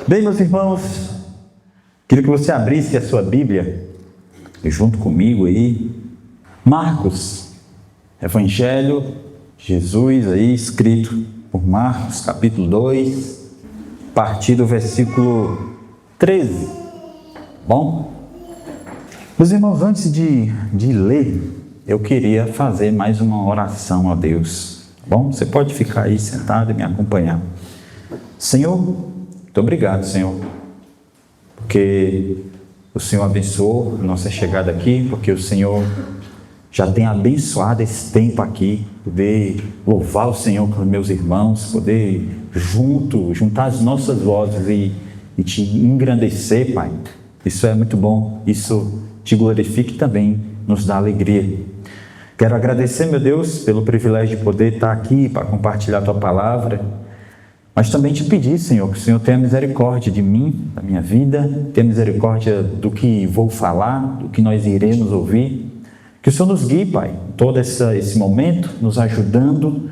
Bem, meus irmãos, queria que você abrisse a sua Bíblia junto comigo aí. Marcos, Evangelho de Jesus aí, escrito por Marcos, capítulo 2, a partir do versículo 13. Bom? Meus irmãos, antes de ler, eu queria fazer mais uma oração a Deus. Bom, você pode ficar aí sentado e me acompanhar. Senhor, muito obrigado, Senhor, porque o Senhor abençoou a nossa chegada aqui, porque o Senhor já tem abençoado esse tempo aqui, poder louvar o Senhor com meus irmãos, poder juntar as nossas vozes e te engrandecer, Pai. Isso é muito bom, isso te glorifica e também nos dá alegria. Quero agradecer, meu Deus, pelo privilégio de poder estar aqui para compartilhar a Tua Palavra, mas também te pedir, Senhor, que o Senhor tenha misericórdia de mim, da minha vida, tenha misericórdia do que vou falar, do que nós iremos ouvir. Que o Senhor nos guie, Pai, todo esse momento, nos ajudando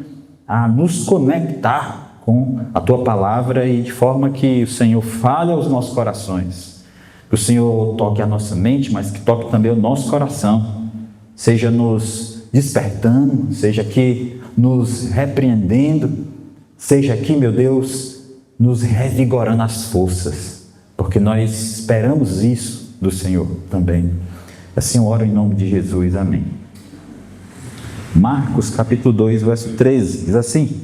a nos conectar com a Tua Palavra e de forma que o Senhor fale aos nossos corações. Que o Senhor toque a nossa mente, mas que toque também o nosso coração. Seja nos despertando, seja aqui nos repreendendo, seja aqui, meu Deus, nos revigorando as forças, porque nós esperamos isso do Senhor também. Assim eu oro em nome de Jesus, amém. Marcos capítulo 2, verso 13, diz assim: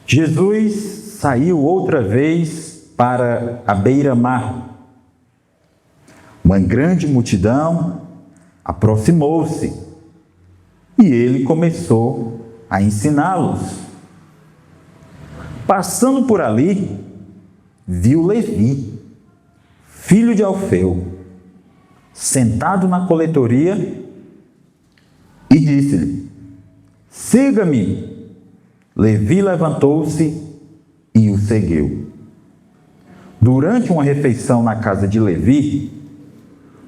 Jesus saiu outra vez para a beira-mar. Uma grande multidão aproximou-se e ele começou a ensiná-los. Passando por ali, viu Levi, filho de Alfeu, sentado na coletoria e disse-lhe: siga-me. Levi levantou-se e o seguiu. Durante uma refeição na casa de Levi,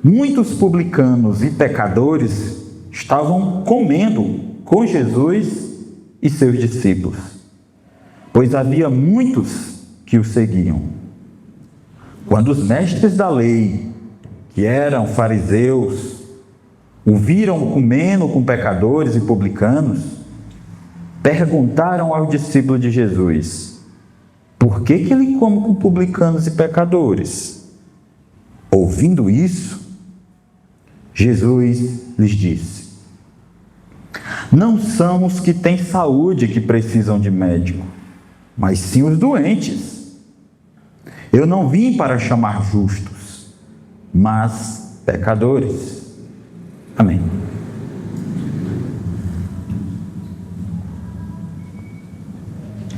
muitos publicanos e pecadores estavam comendo com Jesus e seus discípulos, pois havia muitos que o seguiam. Quando os mestres da lei, que eram fariseus, o viram comendo com pecadores e publicanos, perguntaram aos discípulos de Jesus: por que ele come com publicanos e pecadores? Ouvindo isso, Jesus lhes disse: não são os que têm saúde que precisam de médico, mas sim os doentes. Eu não vim para chamar justos, mas pecadores. Amém.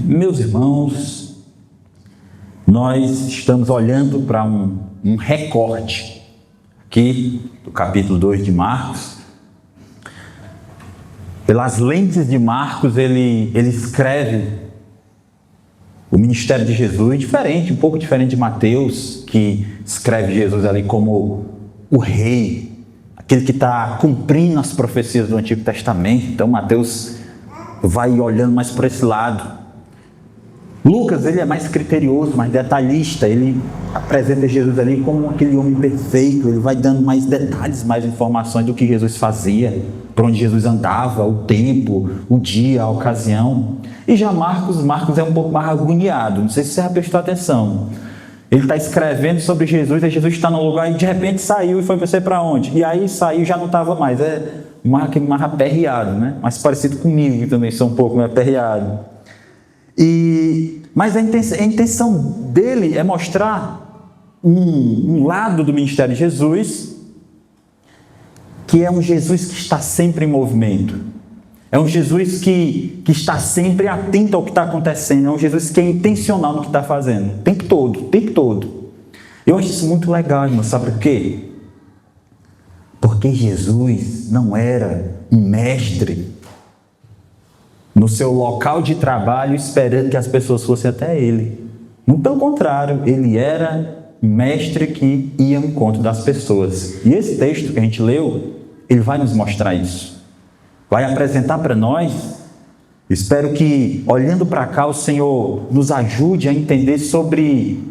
Meus irmãos, nós estamos olhando para um recorte aqui do capítulo 2 de Marcos. Pelas lentes de Marcos, ele escreve o ministério de Jesus diferente, um pouco diferente de Mateus, que escreve Jesus ali como o rei, aquele que está cumprindo as profecias do Antigo Testamento. Então Mateus vai olhando mais por esse lado. Lucas, ele é mais criterioso, mais detalhista, ele apresenta Jesus ali como aquele homem perfeito, ele vai dando mais detalhes, mais informações do que Jesus fazia, por onde Jesus andava, o tempo, o dia, a ocasião. E já Marcos é um pouco mais agoniado, não sei se você já prestou atenção. Ele está escrevendo sobre Jesus, e Jesus está no lugar e de repente saiu e foi você para onde? E aí saiu e já não estava mais, é mais aperreado, né? Mais parecido comigo, que também sou um pouco mais aperreado. Mas a intenção dele é mostrar um lado do ministério de Jesus, que é um Jesus que está sempre em movimento. É um Jesus que está sempre atento ao que está acontecendo. É um Jesus que é intencional no que está fazendo. O tempo todo. Eu acho isso muito legal, irmão. Sabe por quê? Porque Jesus não era um mestre no seu local de trabalho esperando que as pessoas fossem até ele. Muito pelo contrário, ele era um mestre que ia ao encontro das pessoas. E esse texto que a gente leu, ele vai nos mostrar isso. Vai apresentar para nós Espero que, olhando para cá, o Senhor nos ajude a entender sobre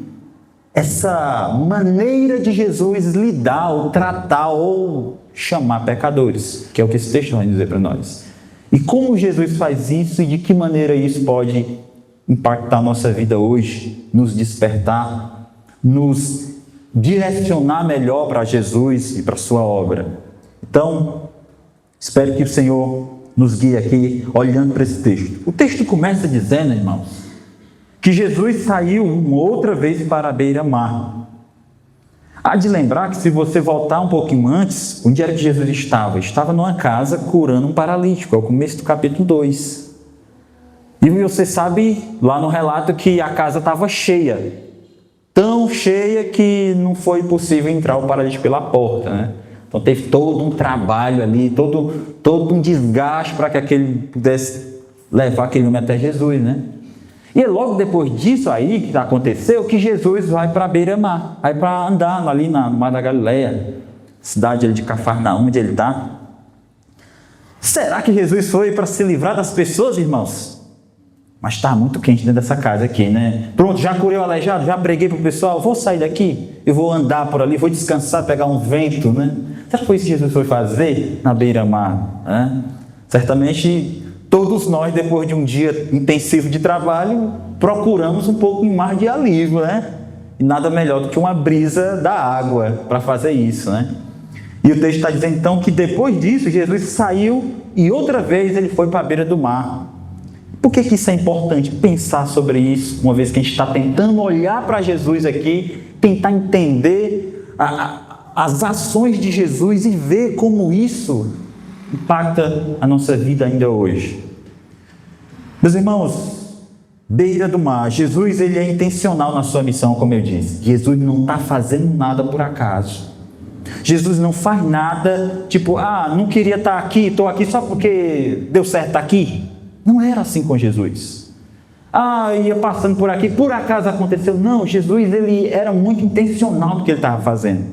essa maneira de Jesus lidar, ou tratar, ou chamar pecadores, que é o que esse texto vai dizer para nós. E como Jesus faz isso e de que maneira isso pode impactar a nossa vida hoje, nos despertar, nos direcionar melhor para Jesus e para a sua obra. Então, espero que o Senhor nos guie aqui, olhando para esse texto. O texto começa dizendo, irmãos, que Jesus saiu uma outra vez para a beira-mar. Há de lembrar que, se você voltar um pouquinho antes, onde era que Jesus estava? Estava numa casa curando um paralítico, é o começo do capítulo 2. E você sabe, lá no relato, que a casa estava cheia. Tão cheia que não foi possível entrar o paralítico pela porta, né? Então teve todo um trabalho ali, todo um desgaste para que aquele pudesse levar aquele homem até Jesus, né? E logo depois disso aí, que aconteceu, que Jesus vai para a beira-mar, vai para andar ali no Mar da Galileia, cidade ali de Cafarnaum, onde ele está. Será que Jesus foi para se livrar das pessoas, irmãos? Mas está muito quente dentro dessa casa aqui, né? Pronto, já curei o aleijado, já preguei para o pessoal, vou sair daqui, eu vou andar por ali, vou descansar, pegar um vento, né? Será que foi isso que Jesus foi fazer na beira-mar? Né? Certamente todos nós, depois de um dia intensivo de trabalho, procuramos um pouco em mar de alívio, né? E nada melhor do que uma brisa da água para fazer isso, né? E o texto está dizendo então que depois disso, Jesus saiu e outra vez ele foi para a beira do mar. Por que isso é importante? Pensar sobre isso, uma vez que a gente está tentando olhar para Jesus aqui, tentar entender as ações de Jesus e ver como isso impacta a nossa vida ainda hoje. Meus irmãos, beira do mar, Jesus ele é intencional na sua missão, como eu disse. Jesus não está fazendo nada por acaso. Jesus não faz nada tipo, não queria estar aqui, estou aqui só porque deu certo estar aqui. Não era assim com Jesus. Ia passando por aqui, por acaso aconteceu. Não, Jesus ele era muito intencional no que ele estava fazendo.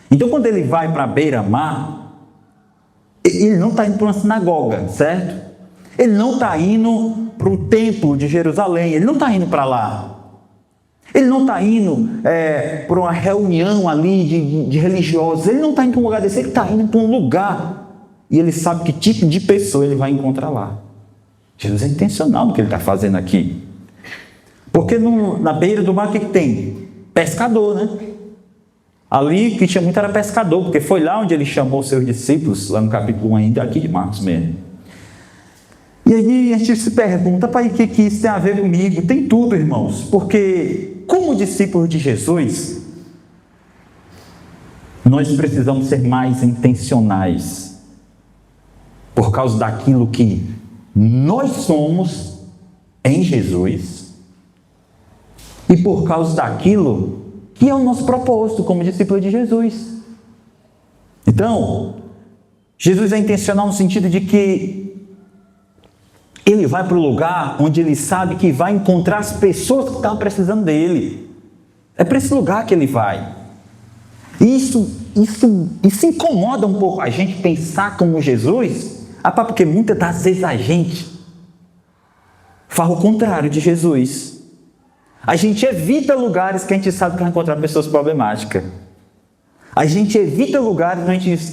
Então, quando ele vai para a beira-mar, ele não está indo para uma sinagoga, certo? Ele não está indo para o templo de Jerusalém, ele não está indo para lá. Ele não está indo para uma reunião ali de religiosos, ele não está indo para um lugar desse, ele está indo para um lugar. E ele sabe que tipo de pessoa ele vai encontrar lá. Jesus é intencional no que ele está fazendo aqui. Porque na beira do mar o que tem? Pescador, né? Ali que tinha muito era pescador, porque foi lá onde ele chamou seus discípulos, lá no capítulo 1 ainda, aqui de Marcos mesmo. E aí a gente se pergunta, pai, o que isso tem a ver comigo? Tem tudo, irmãos, porque como discípulos de Jesus, nós precisamos ser mais intencionais por causa daquilo que nós somos em Jesus e por causa daquilo que é o nosso propósito como discípulo de Jesus. Então, Jesus é intencional no sentido de que ele vai para o lugar onde ele sabe que vai encontrar as pessoas que estão precisando dele. É para esse lugar que ele vai. Isso incomoda um pouco a gente pensar como Jesus, porque muitas das vezes a gente faz o contrário de Jesus. A gente evita lugares que a gente sabe que vai encontrar pessoas problemáticas. A gente evita lugares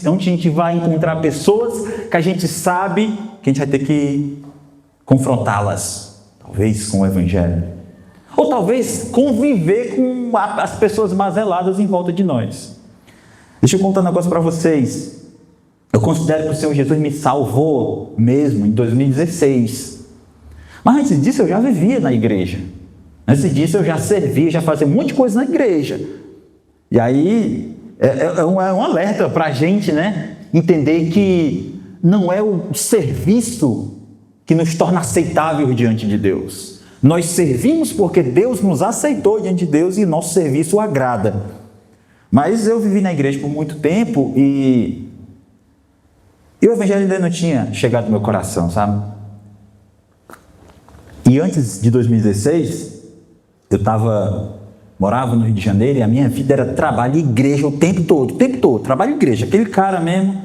onde a gente vai encontrar pessoas que a gente sabe que a gente vai ter que confrontá-las, talvez com o Evangelho. Ou talvez conviver com as pessoas mazeladas em volta de nós. Deixa eu contar um negócio para vocês. Eu considero que o Senhor Jesus me salvou mesmo em 2016. Mas antes disso eu já vivia na igreja. Antes disso eu já servia, já fazia um monte de coisa na igreja. E aí é um alerta para a gente, né? Entender que não é o serviço que nos torna aceitável diante de Deus. Nós servimos porque Deus nos aceitou diante de Deus e nosso serviço o agrada. Mas eu vivi na igreja por muito tempo e o Evangelho ainda não tinha chegado no meu coração, sabe? E antes de 2016, eu morava no Rio de Janeiro e a minha vida era trabalho e igreja o tempo todo, trabalho e igreja, aquele cara mesmo,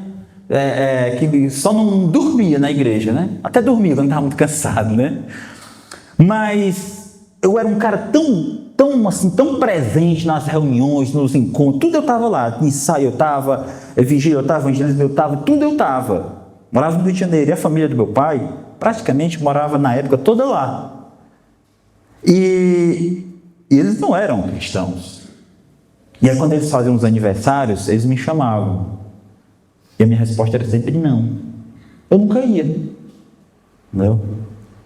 que só não dormia na igreja, né? Até dormia, quando estava muito cansado, né? Mas eu era um cara tão presente nas reuniões, nos encontros, tudo eu estava lá. Ensaio eu estava, vigília eu estava, evangelismo eu estava, tudo eu estava. Morava no Rio de Janeiro, e a família do meu pai praticamente morava na época toda lá. E eles não eram cristãos. E aí quando eles faziam os aniversários, eles me chamavam. E a minha resposta era sempre não. Eu nunca ia. Entendeu?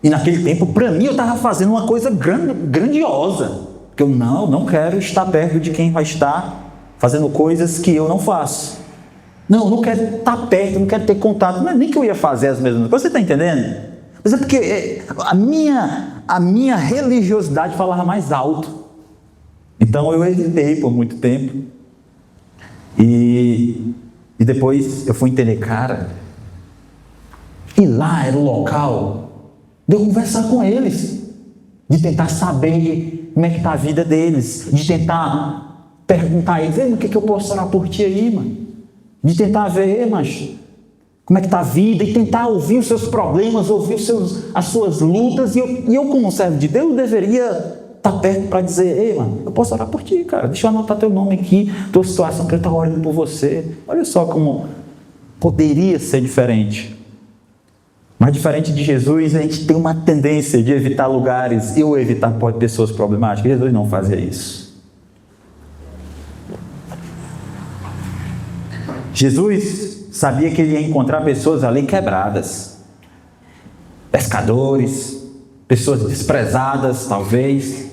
E naquele tempo, para mim, eu estava fazendo uma coisa grandiosa. Porque eu não quero estar perto de quem vai estar fazendo coisas que eu não faço. Não, eu não quero estar perto, não quero ter contato. Não é nem que eu ia fazer as mesmas coisas. Você está entendendo? Mas é porque a minha religiosidade falava mais alto. Então eu evitei por muito tempo. E depois eu fui entender, cara, e lá era o local de eu conversar com eles, de tentar saber como é que está a vida deles, de tentar perguntar a eles, o que eu posso orar por ti aí, mano? De tentar ver, mas como é que está a vida, e tentar ouvir os seus problemas, ouvir as suas lutas, e eu como servo de Deus, deveria estar perto para dizer, ei, mano, eu posso orar por ti, cara, deixa eu anotar teu nome aqui, tua situação, que eu estou orando por você. Olha só como poderia ser diferente. Mas diferente de Jesus, a gente tem uma tendência de evitar lugares, ou evitar pessoas problemáticas. Jesus não fazia isso. Jesus sabia que ele ia encontrar pessoas ali quebradas, pescadores, pessoas desprezadas, talvez.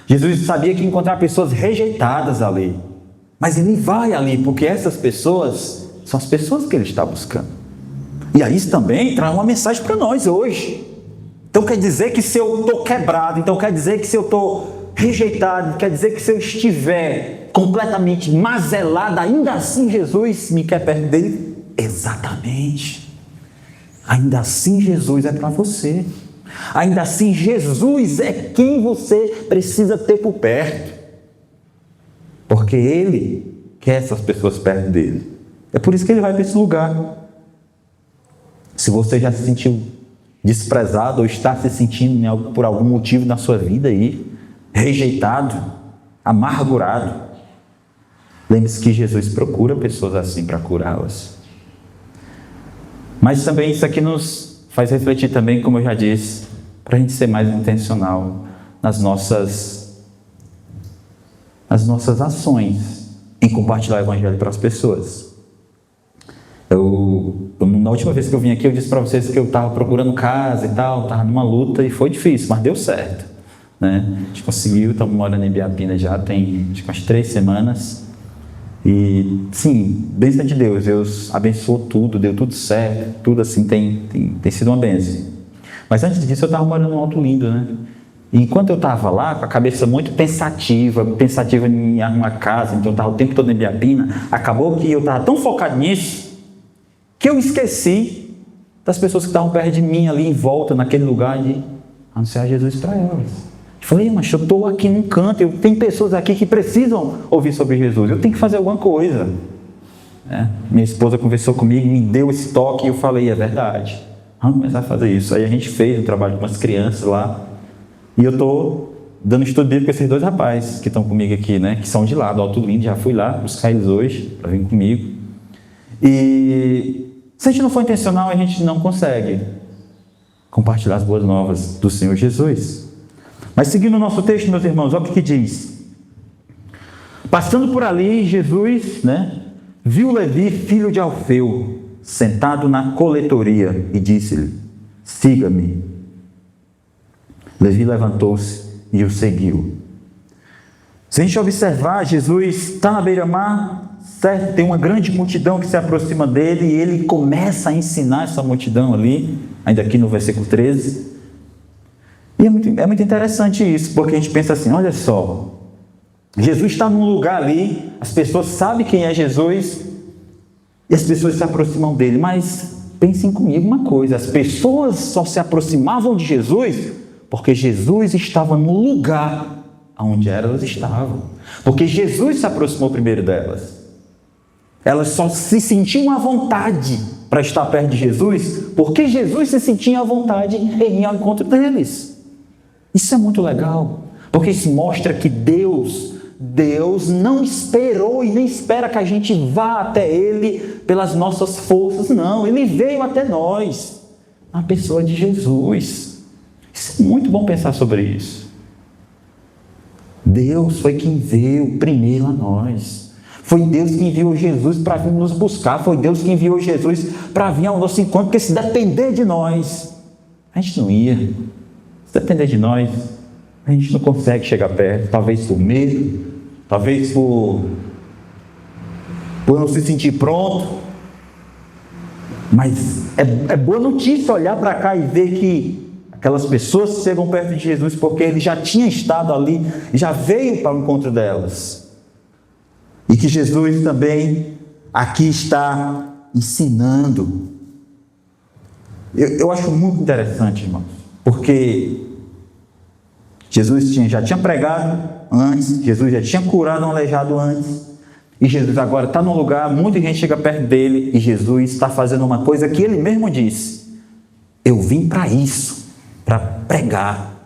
Jesus sabia que ia encontrar pessoas rejeitadas ali, mas ele vai ali, porque essas pessoas são as pessoas que ele está buscando. E aí isso também traz uma mensagem para nós hoje. Então quer dizer que se eu estou quebrado, então quer dizer que se eu estou rejeitado, quer dizer que se eu estiver completamente mazelado, ainda assim Jesus me quer perto dele? Exatamente. Ainda assim Jesus é para você. Ainda assim Jesus é quem você precisa ter por perto. Porque Ele quer essas pessoas perto dele. É por isso que Ele vai para esse lugar. Se você já se sentiu desprezado ou está se sentindo por algum motivo na sua vida aí, rejeitado, amargurado, lembre-se que Jesus procura pessoas assim para curá-las. Mas também isso aqui nos faz refletir também, como eu já disse, para a gente ser mais intencional nas nossas ações em compartilhar o Evangelho para as pessoas. Na última vez que eu vim aqui, eu disse para vocês que eu estava procurando casa e tal, estava numa luta e foi difícil, mas deu certo, né? A gente conseguiu, estamos morando em Biapina já tem umas 3 semanas e sim, bênção de Deus abençoou tudo, deu tudo certo, tudo assim tem sido uma bênção. Mas antes disso eu estava morando num Alto Lindo, né? E enquanto eu estava lá, com a cabeça muito pensativa em arrumar casa, então eu estava o tempo todo em Biapina, acabou que eu estava tão focado nisso, que eu esqueci das pessoas que estavam perto de mim ali em volta, naquele lugar, de anunciar Jesus para elas. Eu falei, mas eu estou aqui num canto, tem pessoas aqui que precisam ouvir sobre Jesus, eu tenho que fazer alguma coisa. Minha esposa conversou comigo, me deu esse toque e eu falei, é verdade, vamos começar a fazer isso. Aí a gente fez um trabalho com umas crianças lá, e eu estou dando estudo bíblico com esses 2 rapazes que estão comigo aqui, né, que são de lá, do Alto Lindo, já fui lá buscar eles hoje, para vir comigo. E se a gente não for intencional, a gente não consegue compartilhar as boas novas do Senhor Jesus. Mas seguindo o nosso texto, meus irmãos, olha o que diz. Passando por ali, Jesus, viu Levi, filho de Alfeu, sentado na coletoria e disse-lhe, siga-me. Levi levantou-se e o seguiu. Se a gente observar, Jesus está na beira-mar, certo? Tem uma grande multidão que se aproxima dele e ele começa a ensinar essa multidão ali, ainda aqui no versículo 13. E é muito interessante isso, porque a gente pensa assim, olha só, Jesus está num lugar ali, as pessoas sabem quem é Jesus e as pessoas se aproximam dele, mas pensem comigo uma coisa, as pessoas só se aproximavam de Jesus porque Jesus estava no lugar onde elas estavam, porque Jesus se aproximou primeiro delas. Elas só se sentiam à vontade para estar perto de Jesus, porque Jesus se sentia à vontade em ir ao encontro deles. Isso é muito legal, porque isso mostra que Deus não esperou e nem espera que a gente vá até Ele pelas nossas forças, não. Ele veio até nós, na pessoa de Jesus. Isso é muito bom pensar sobre isso. Deus foi quem veio primeiro a nós. Foi Deus que enviou Jesus para vir nos buscar. Foi Deus que enviou Jesus para vir ao nosso encontro, porque se depender de nós, a gente não ia. Se depender de nós, a gente não consegue chegar perto. Talvez por medo, talvez por não se sentir pronto. Mas é boa notícia olhar para cá e ver que aquelas pessoas chegam perto de Jesus porque Ele já tinha estado ali, já veio para o encontro delas. E que Jesus também aqui está ensinando. Eu acho muito interessante, irmãos, porque Jesus já tinha pregado antes, Jesus já tinha curado um aleijado antes, e Jesus agora está num lugar, muita gente chega perto dele, e Jesus está fazendo uma coisa que Ele mesmo disse: eu vim para isso, para pregar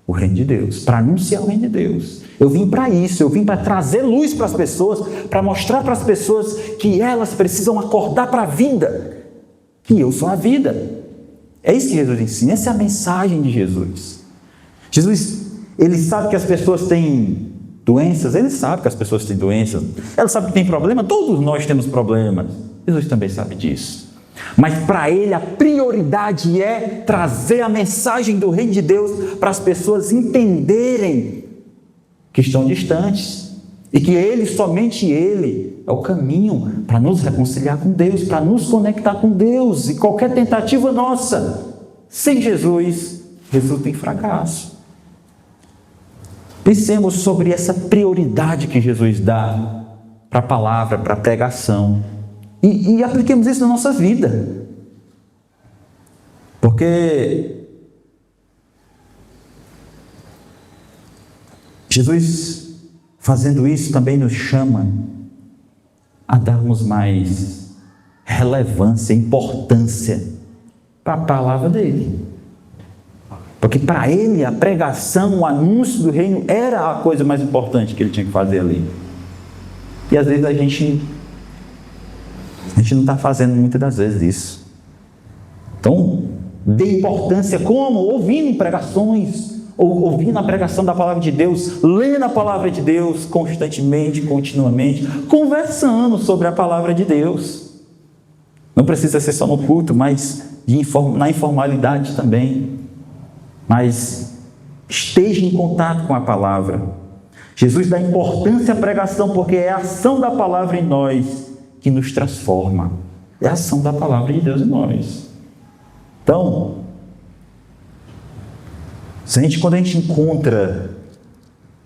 o reino de Deus, para anunciar o reino de Deus. Eu vim para isso, eu vim para trazer luz para as pessoas, para mostrar para as pessoas que elas precisam acordar para a vida, que eu sou a vida. É isso que Jesus ensina, essa é a mensagem de Jesus. Jesus, Ele sabe que as pessoas têm doenças, Ele sabe que as pessoas têm doenças, Ele sabe que tem problema, todos nós temos problemas, Jesus também sabe disso. Mas para Ele a prioridade é trazer a mensagem do reino de Deus para as pessoas entenderem que estão distantes e que Ele, somente Ele, é o caminho para nos reconciliar com Deus, para nos conectar com Deus. E qualquer tentativa nossa sem Jesus resulta em fracasso. Pensemos sobre essa prioridade que Jesus dá para a palavra, para a pregação, e apliquemos isso na nossa vida, porque Jesus, fazendo isso, também nos chama a darmos mais relevância, importância para a palavra dele. Porque para ele a pregação, o anúncio do reino era a coisa mais importante que ele tinha que fazer ali. E às vezes a gente não está fazendo muitas das vezes isso. Então, dê importância como? Ouvindo pregações, ouvindo a pregação da palavra de Deus, lendo a palavra de Deus constantemente, continuamente, conversando sobre a palavra de Deus. Não precisa ser só no culto, mas na informalidade também. Mas esteja em contato com a palavra. Jesus dá importância à pregação porque é a ação da palavra em nós que nos transforma. É a ação da palavra de Deus em nós. Então, quando a gente encontra,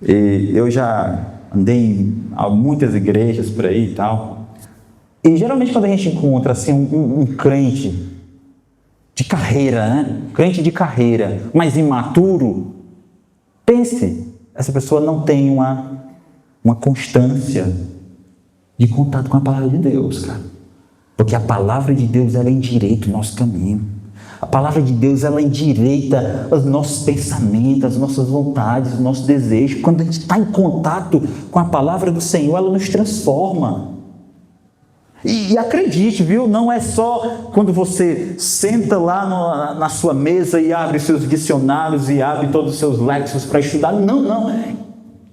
eu já andei em muitas igrejas por aí e tal, e geralmente quando a gente encontra assim, um crente de carreira, né? Crente de carreira, mas imaturo, pense, essa pessoa não tem uma constância de contato com a palavra de Deus, cara. Porque a palavra de Deus, ela endireita o nosso caminho. A palavra de Deus, ela endireita os nossos pensamentos, as nossas vontades, os nossos desejos. Quando a gente está em contato com a palavra do Senhor, ela nos transforma. E acredite, viu? Não é só quando você senta lá na sua mesa e abre seus dicionários e abre todos os seus léxicos para estudar. Não.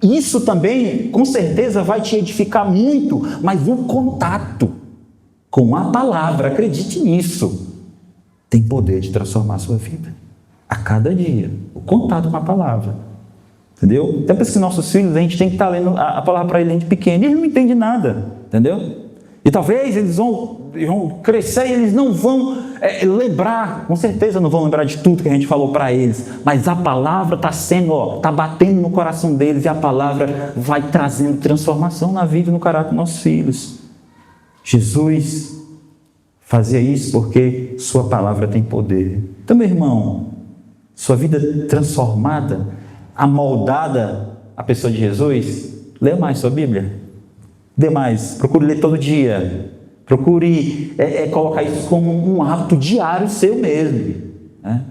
Isso também, com certeza, vai te edificar muito, mas o contato com a palavra, acredite nisso, tem poder de transformar a sua vida. A cada dia, o contato com a palavra. Entendeu? Até porque nossos filhos, a gente tem que estar lendo a palavra para eles de pequeno, eles não entendem nada, entendeu? E talvez eles vão crescer e eles não vão lembrar, com certeza não vão lembrar de tudo que a gente falou para eles, mas a palavra está batendo no coração deles e a palavra vai trazendo transformação na vida e no caráter dos nossos filhos. Jesus fazia isso porque sua palavra tem poder. Então, meu irmão, sua vida transformada, amoldada à pessoa de Jesus, leia mais sua Bíblia. Dê mais, procure ler todo dia. Procure colocar isso como um hábito diário seu mesmo, né?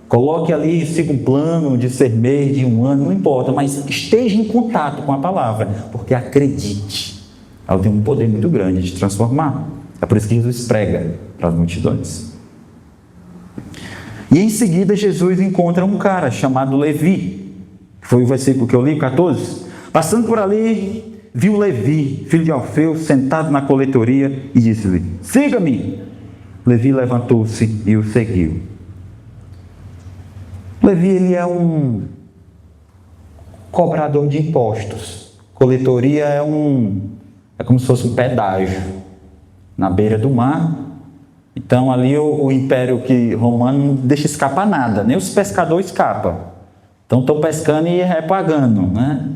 Coloque ali, siga um plano de 6 meses, de 1 ano, não importa, mas esteja em contato com a palavra, porque acredite, ela tem um poder muito grande de transformar. É por isso que Jesus prega para as multidões. E em seguida Jesus encontra um cara chamado Levi, que foi o versículo que eu li, 14. Passando por ali, viu Levi, filho de Alfeu, sentado na coletoria e disse-lhe: siga-me. Levi levantou-se e o seguiu. Levi, ele é um cobrador de impostos. Coletoria é como se fosse um pedágio na beira do mar. Então ali o Império Romano não deixa escapar nada, nem os pescadores escapam. Então estão pescando e repagando, né?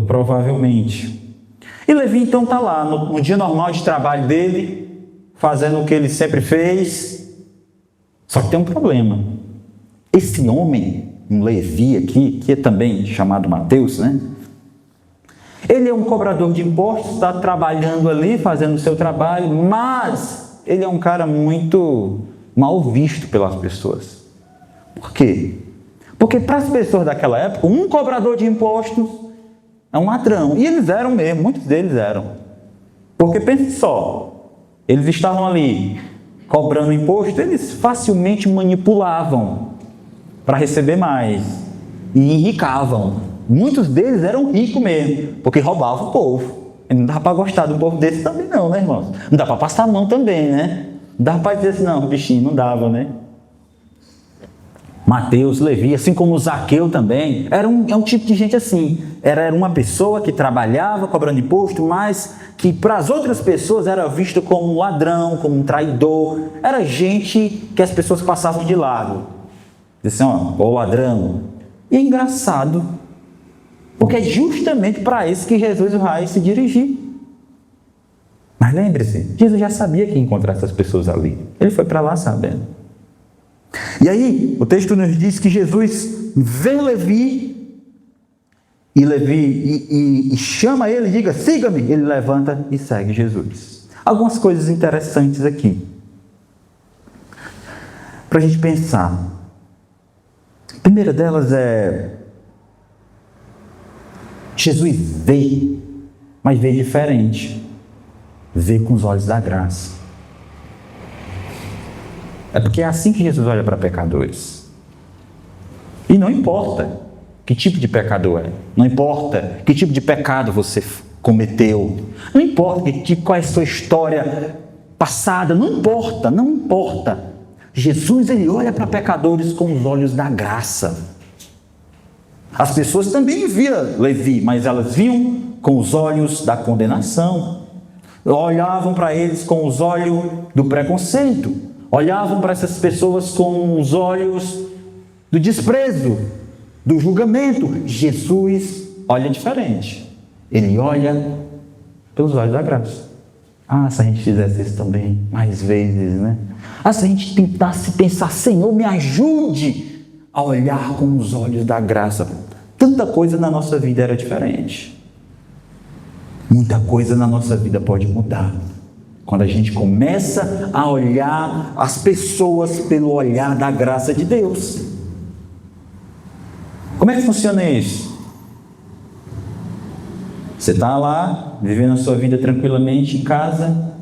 Provavelmente. E Levi então está lá, no dia normal de trabalho dele, fazendo o que ele sempre fez. Só que tem um problema. Esse homem, um Levi aqui, que é também chamado Mateus, né? Ele é um cobrador de impostos, está trabalhando ali, fazendo o seu trabalho, mas ele é um cara muito mal visto pelas pessoas. Por quê? Porque para as pessoas daquela época, um cobrador de impostos é um ladrão. E eles eram mesmo, muitos deles eram. Porque pense só, eles estavam ali cobrando imposto, eles facilmente manipulavam para receber mais e enricavam. Muitos deles eram ricos mesmo, porque roubavam o povo. E não dá para gostar de um povo desse também não, né, irmãos? Não dá para passar a mão também, né? Não dá para dizer assim, não, bichinho, não dava, né? Mateus, Levi, assim como o Zaqueu também, é um tipo de gente assim. Era uma pessoa que trabalhava cobrando imposto, mas que para as outras pessoas era visto como um ladrão, como um traidor. Era gente que as pessoas passavam de lado. Dizem assim, ó, o ladrão. E é engraçado, porque é justamente para isso que Jesus vai se dirigir. Mas lembre-se, Jesus já sabia que ia encontrar essas pessoas ali. Ele foi para lá sabendo. E aí, o texto nos diz que Jesus vê Levi e chama ele e diga, siga-me. Ele levanta e segue Jesus. Algumas coisas interessantes aqui, para a gente pensar. A primeira delas é, Jesus vê, mas vê diferente. Vê com os olhos da graça. É porque é assim que Jesus olha para pecadores. E não importa que tipo de pecador é. Não importa que tipo de pecado você cometeu. Não importa qual é a sua história passada. Não importa, não importa. Jesus, ele olha para pecadores com os olhos da graça. As pessoas também viam Levi, mas elas viam com os olhos da condenação. Olhavam para eles com os olhos do preconceito. Olhavam para essas pessoas com os olhos do desprezo, do julgamento. Jesus olha diferente. Ele olha pelos olhos da graça. Ah, se a gente fizesse isso também mais vezes, né? Ah, se a gente tentasse pensar, Senhor, me ajude a olhar com os olhos da graça. Tanta coisa na nossa vida era diferente. Muita coisa na nossa vida pode mudar quando a gente começa a olhar as pessoas pelo olhar da graça de Deus. Como é que funciona isso? Você está lá, vivendo a sua vida tranquilamente em casa,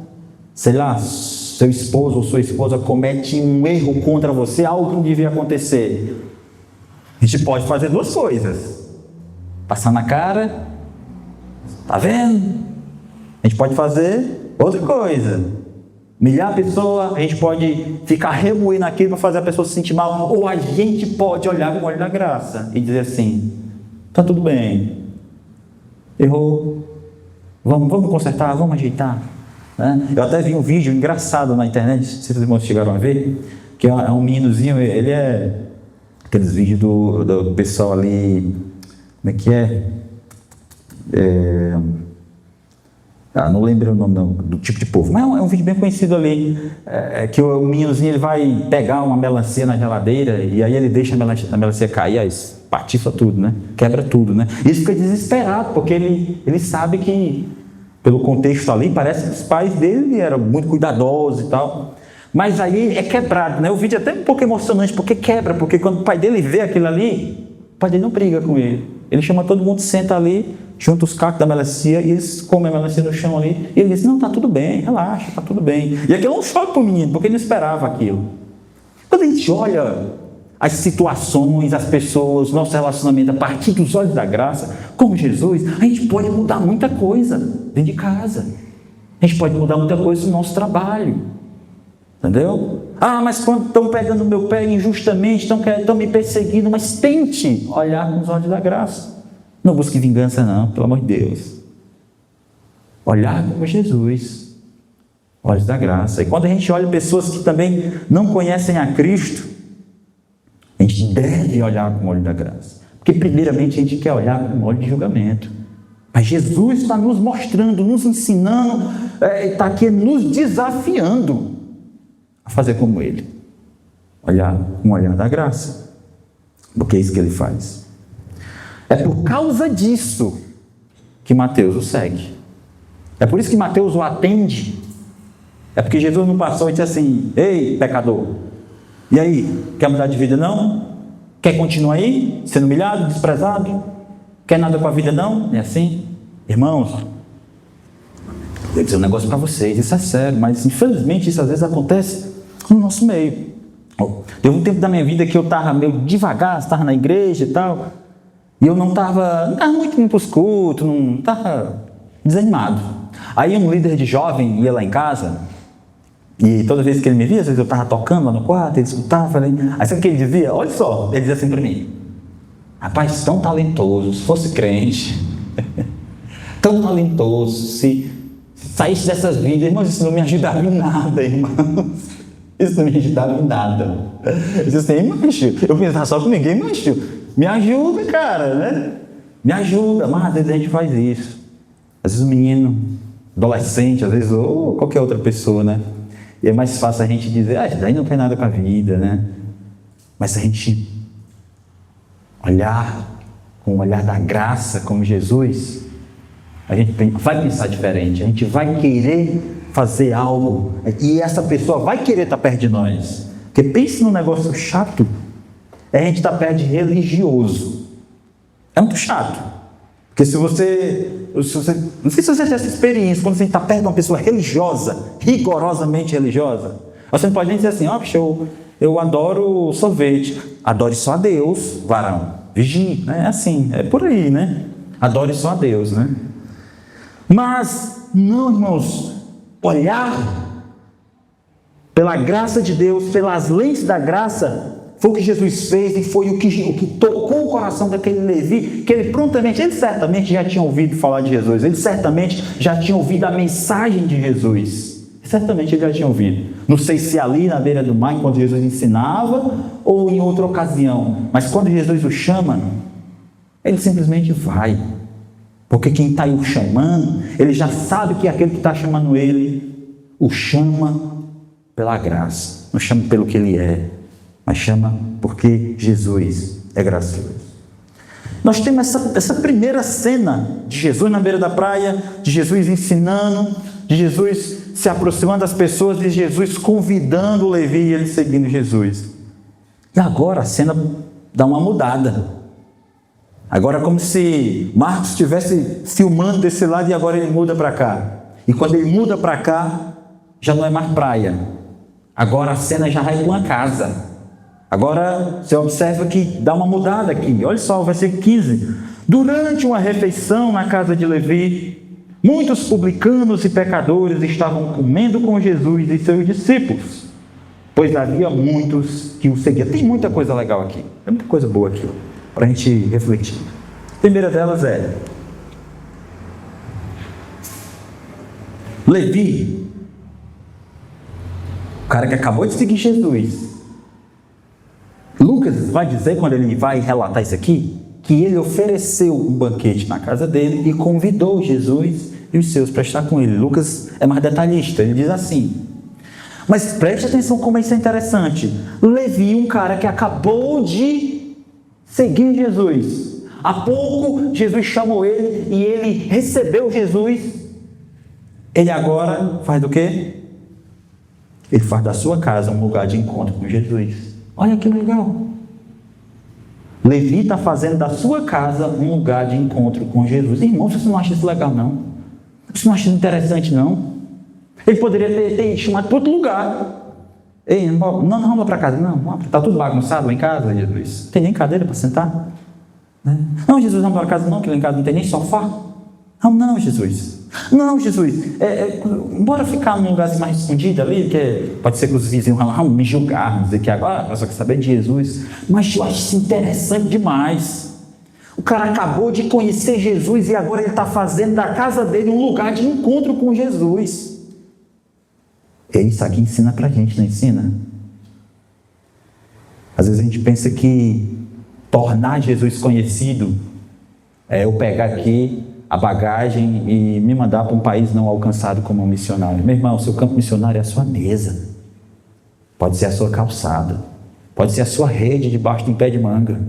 sei lá, seu esposo ou sua esposa comete um erro contra você, algo que não devia acontecer. A gente pode fazer duas coisas: passar na cara, tá vendo? A gente pode fazer outra coisa: humilhar a pessoa. A gente pode ficar remoendo aquilo para fazer a pessoa se sentir mal, ou a gente pode olhar com o olho da graça e dizer assim: tá tudo bem, errou, vamos consertar, vamos ajeitar, né? Eu até vi um vídeo engraçado na internet, se os irmãos chegaram a ver, que é um meninozinho, ele é aqueles vídeos do pessoal ali, como é que é? Não lembro o nome do tipo de povo, mas é um vídeo bem conhecido ali, que o meninozinho ele vai pegar uma melancia na geladeira e aí ele deixa a melancia cair, aí patifa tudo, né? Quebra tudo, né? E ele fica desesperado, porque ele sabe que Pelo contexto ali, parece que os pais dele eram muito cuidadosos e tal. Mas aí é quebrado, né? O vídeo é até um pouco emocionante, porque quebra, porque quando o pai dele vê aquilo ali, o pai dele não briga com ele. Ele chama todo mundo, senta ali, junta os cacos da melancia, e eles comem a melancia no chão ali, e ele diz, não, tá tudo bem, relaxa, tá tudo bem. E aquilo é um choque para o menino, porque ele não esperava aquilo. Quando a gente olha as situações, as pessoas, nosso relacionamento a partir dos olhos da graça, como Jesus, a gente pode mudar muita coisa dentro de casa. A gente pode mudar muita coisa no nosso trabalho. Entendeu? Ah, mas quando estão pegando meu pé injustamente, estão me perseguindo, mas tente olhar com os olhos da graça. Não busque vingança não, pelo amor de Deus. Olhar como Jesus, olhos da graça. E quando a gente olha pessoas que também não conhecem a Cristo, a gente deve olhar com o olho da graça. Porque primeiramente a gente quer olhar com o olho de julgamento. Mas Jesus está nos mostrando, nos ensinando, está aqui nos desafiando a fazer como ele, olhar com o olhar da graça, porque é isso que ele faz. É por causa disso que Mateus o segue, é por isso que Mateus o atende, é porque Jesus não passou e disse assim, ei pecador, e aí, quer mudar de vida não? Quer continuar aí, sendo humilhado, desprezado? Quer nada com a vida não? É assim? Irmãos, eu vou dizer um negócio para vocês, isso é sério, mas infelizmente isso às vezes acontece no nosso meio. Teve um tempo da minha vida que eu estava meio devagar, estava na igreja e tal, e eu não estava muito indo para os cultos, não estava desanimado. Aí um líder de jovem ia lá em casa, e toda vez que ele me via, às vezes eu estava tocando lá no quarto, ele escutava, aí sabe o que ele dizia? Olha só, ele dizia assim para mim, rapaz, tão talentoso, se fosse crente, tão talentoso, se saísse dessas vidas, irmãos, isso não me ajudava em nada, irmãos. Isso não me ajudava em nada. Eu disse assim, mancho, eu pensava só com ninguém, mancho, me ajuda, cara, né? Me ajuda, mas às vezes a gente faz isso. Às vezes o menino, adolescente, às vezes, ou qualquer outra pessoa, né? E é mais fácil a gente dizer, isso daí não tem nada com a vida, né? Mas se a gente olhar com o olhar da graça, como Jesus, a gente vai pensar diferente, a gente vai querer fazer algo, e essa pessoa vai querer estar perto de nós. Porque pense num negócio chato, a gente está perto de religioso. É muito chato. Porque se você não sei se você tem essa experiência, quando você está perto de uma pessoa religiosa, rigorosamente religiosa, você não pode nem dizer assim, eu adoro sorvete. Adore só a Deus, varão. Vigie, né? É assim, é por aí, né? Adore só a Deus, né? Mas, não, irmãos, olhar pela graça de Deus, pelas lentes da graça, foi o que Jesus fez e foi o que tocou o coração daquele Levi, que ele certamente já tinha ouvido falar de Jesus, ele certamente já tinha ouvido a mensagem de Jesus, certamente ele já tinha ouvido, não sei se ali na beira do mar, quando Jesus ensinava, ou em outra ocasião, mas quando Jesus o chama, ele simplesmente vai. Porque quem está o chamando, ele já sabe que aquele que está chamando ele, o chama pela graça. Não chama pelo que ele é, mas chama porque Jesus é gracioso. Nós temos essa primeira cena de Jesus na beira da praia, de Jesus ensinando, de Jesus se aproximando das pessoas, de Jesus convidando o Levi e ele seguindo Jesus. E agora a cena dá uma mudada. Agora é como se Marcos estivesse filmando desse lado e agora ele muda para cá. E quando ele muda para cá, já não é mais praia. Agora a cena já vai para uma casa. Agora você observa que dá uma mudada aqui. Olha só o versículo 15. Durante uma refeição na casa de Levi, muitos publicanos e pecadores estavam comendo com Jesus e seus discípulos, pois havia muitos que o seguiam. Tem muita coisa legal aqui. Tem muita coisa boa aqui para a gente refletir. A primeira delas é Levi, o cara que acabou de seguir Jesus. Lucas vai dizer, quando ele vai relatar isso aqui, que ele ofereceu um banquete na casa dele e convidou Jesus e os seus para estar com ele. Lucas é mais detalhista, ele diz assim, mas preste atenção como isso é interessante. Levi, um cara que acabou de seguir Jesus. Há pouco, Jesus chamou ele e ele recebeu Jesus. Ele agora faz do quê? Ele faz da sua casa um lugar de encontro com Jesus. Olha que legal. Levi está fazendo da sua casa um lugar de encontro com Jesus. Irmão, você não acha isso legal, não? Você não acha isso interessante, não? Ele poderia ter chamado para outro lugar. Ei, não vamos para casa, não. Está tudo bagunçado lá em casa, Jesus. Não tem nem cadeira para sentar? Né? Não, Jesus, não para casa, não, que lá em casa não tem nem sofá. Não, Jesus. Não, Jesus. Bora ficar num lugar mais escondido ali, que pode ser que os vizinhos vão me julgar, dizer que agora eu só quero saber de Jesus. Mas eu acho isso interessante demais. O cara acabou de conhecer Jesus e agora ele está fazendo da casa dele um lugar de encontro com Jesus. É isso aqui ensina pra gente, não ensina? Às vezes a gente pensa que tornar Jesus conhecido é eu pegar aqui a bagagem e me mandar para um país não alcançado como um missionário. Meu irmão, seu campo missionário é a sua mesa. Pode ser a sua calçada. Pode ser a sua rede debaixo de um pé de manga.